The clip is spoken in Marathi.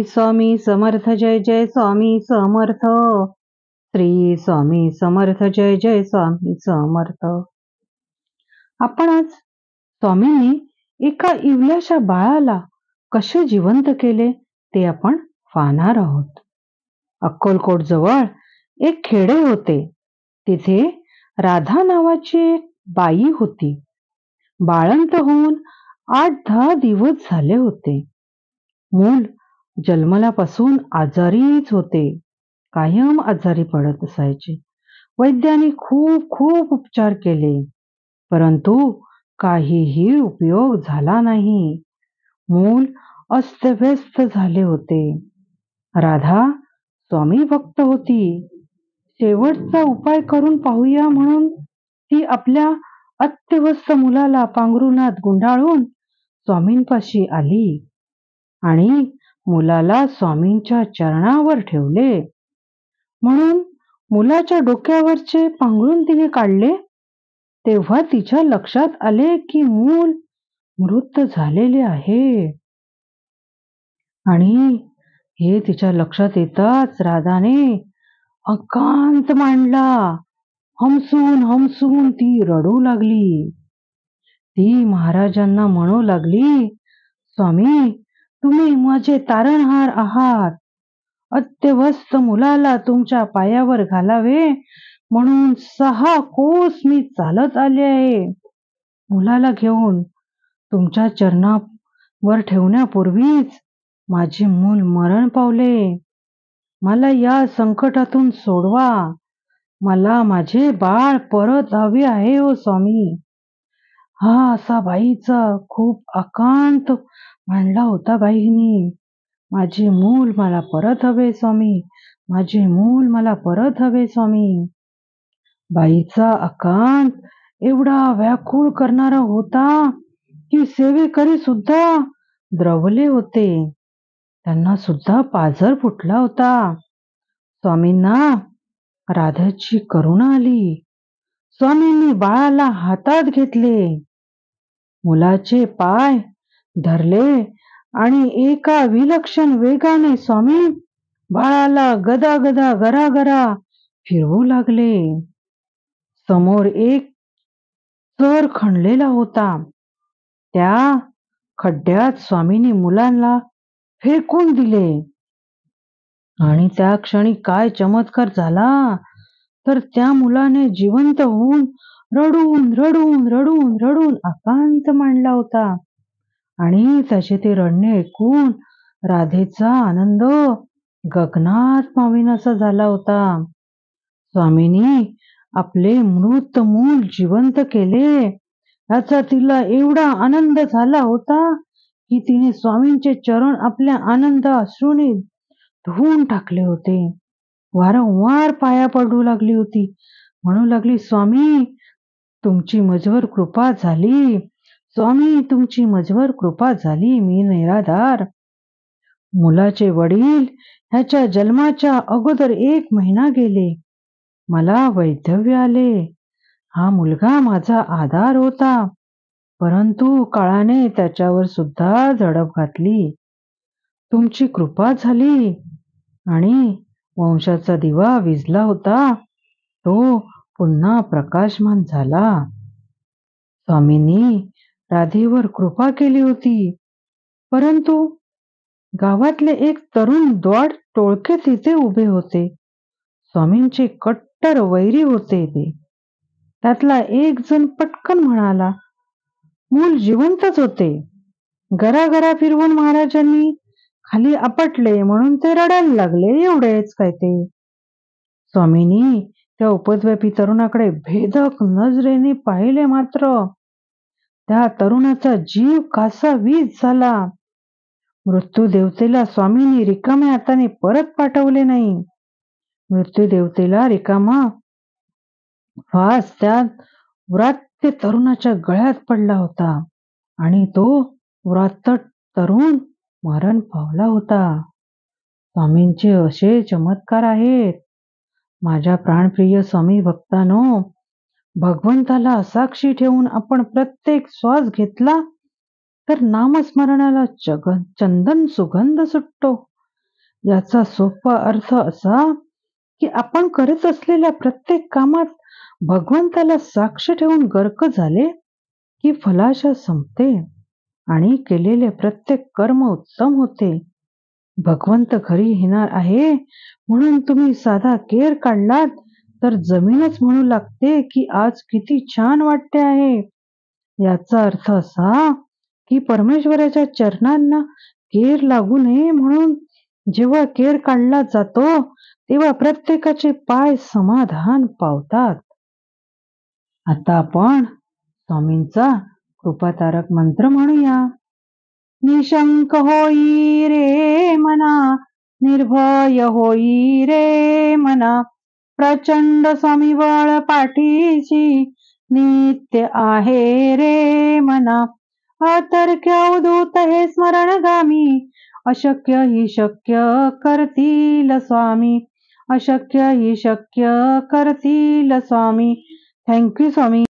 स्वामी समर्थ जय जय स्वामी समर्थ. श्री स्वामी समर्थ जय जय स्वामी समर्थ. आपण आज स्वामींनी एका इवल्याशा बाळाला कसे जिवंत केले ते आपण पाहणार आहोत. अक्कलकोट जवळ एक खेडे होते. तिथे राधा नावाची एक बाई होती. बाळंत होऊन 8-10 दिवस झाले होते. मूल जन्मल्यापासून आजारीच होते. कायम आजारी पडत असायचे. वैद्यांनी खूप खूप उपचार केले, परंतु काहीही उपयोग झाला नाही. मूल अस्तव्यस्त झाले होते. राधा स्वामी भक्त होती. शेवटचा उपाय करून पाहूया म्हणून ती आपल्या अत्यवस्थ मुलाला पांघरुणात गुंडाळून स्वामींपाशी आली आणि मुलाला स्वामींच्या चरणावर ठेवले. म्हणून मुलाच्या डोक्यावरचे पांघरून तिने काढले, तेव्हा तिच्या लक्षात आले की मूल मृत झालेले आहे. आणि हे तिच्या लक्षात येताच राधाने अकांत मांडला. हमसून हमसून ती रडू लागली. ती महाराजांना म्हणू लागली, स्वामी, तुम्ही माझे तारणहार आहात. अत्यवस्थ मुलाला तुमच्या पायावर घालावे म्हणून 6 कोस मी चालत आले आहे. मुलाला घेऊन तुमच्या चरणावर ठेवण्यापूर्वीच माझे मूल मरण पावले. मला या संकटातून सोडवा. मला माझे बाळ परत हवे आहे ओ स्वामी. हा असा बाईचा खूप आकांत मांडला होता बाईंनी. माझे मूल मला परत हवे स्वामी, माझे मूल मला परत हवे स्वामी. बाईचा आकांत एवढा व्याकुळ करणारा होता की सेवेकरी सुद्धा द्रवले होते. त्यांना सुद्धा पाझर फुटला होता. स्वामींना राधाची करुणा आली. स्वामींनी बाळाला हातात घेतले, मुलाचे पाय धरले आणि एका विलक्षण वेगाने स्वामी बाळाला गदा गदा गरा गरा फिरवू लागले. समोर एक चर खणलेला होता. त्या खड्ड्यात स्वामींनी मुलांना फेकून दिले आणि त्या क्षणी काय चमत्कार झाला तर त्या मुलाने जिवंत होऊन रडून रडून रडून रडून आकांत मांडला होता. आणि त्याचे ते रडणे ऐकून राधेचा आनंद गगनात मावेनासा झाला होता. स्वामींनी आपले मृत मूल जिवंत केले याचा तिला एवढा आनंद झाला होता की तिने स्वामींचे चरण आपल्या आनंद अश्रूने धुवून टाकले होते. वारंवार पाया पडू लागली होती. म्हणू लागली, स्वामी, तुमची माझ्यावर कृपा झाली. स्वामी, तुमची माझ्यावर कृपा झाली. मी निराधार. मुलाचे वडील ह्याच्या जन्माच्या अगोदर 1 महिना गेले. मला वैधव्य आले. हा मुलगा माझा आधार होता, परंतु काळाने त्याच्यावर सुद्धा झडप घातली. तुमची कृपा झाली आणि वंशाचा दिवा विझला होता तो पुन्हा प्रकाशमान झाला. स्वामींनी राधेवर कृपा केली होती, परंतु गावातले एक तरुण द्वाड टोळके तिथे उभे होते. स्वामींचे कट्टर वैरी होते ते. त्यातला एक जण पटकन म्हणाला, मूल जिवंतच होते. गरागरा फिरवून महाराजांनी खाली आपटले म्हणून ते रडायला लागले, एवढेच काय ते. स्वामींनी त्या उपद्व्यापी तरुणाकडे भेदक नजरेने पाहिले, मात्र त्या तरुणाचा जीव कासावीस झाला. मृत्यूदेवतेला स्वामींनी रिकाम्या हाताने परत पाठवले नाही. मृत्यूदेवतेला रिकामा फास त्या व्रात्य तरुणाच्या गळ्यात पडला होता आणि तो व्रात्य तरुण मरण पावला होता. स्वामींचे असे चमत्कार आहेत. माझ्या प्राणप्रिय स्वामी भक्तांनो, भगवंताला साक्षी ठेवून आपण प्रत्येक श्वास घेतला तर नामस्मरणाला चंदन सुगंध सुटतो. याचा सोपा अर्थ असा की आपण करत असलेल्या प्रत्येक कामात भगवंताला साक्ष ठेवून गर्क झाले की फलाशा संपते आणि केलेले प्रत्येक कर्म उत्तम होते. भगवंत घरी येणार आहे म्हणून तुम्ही साधा केर काढलात तर जमीनच म्हणू लागते की आज किती छान वाटते आहे. याचा अर्थ असा की परमेश्वराच्या चरणांना केर लागू नये म्हणून जेव्हा केर काढला जातो तेव्हा प्रत्येकाचे पाय समाधान पावतात. आता आपण स्वामींचा कृपातारक मंत्र म्हणूया. निशंक होई रे मना, निर्भय होई रे मना, प्रचंड स्वामीबळ पाठीशी नित्य आहे रे मना. अतर्क्य अवधूत हे स्मरणगामी, अशक्य ही शक्य करतील स्वामी, अशक्य ही शक्य करतील स्वामी. थँक्यू स्वामी.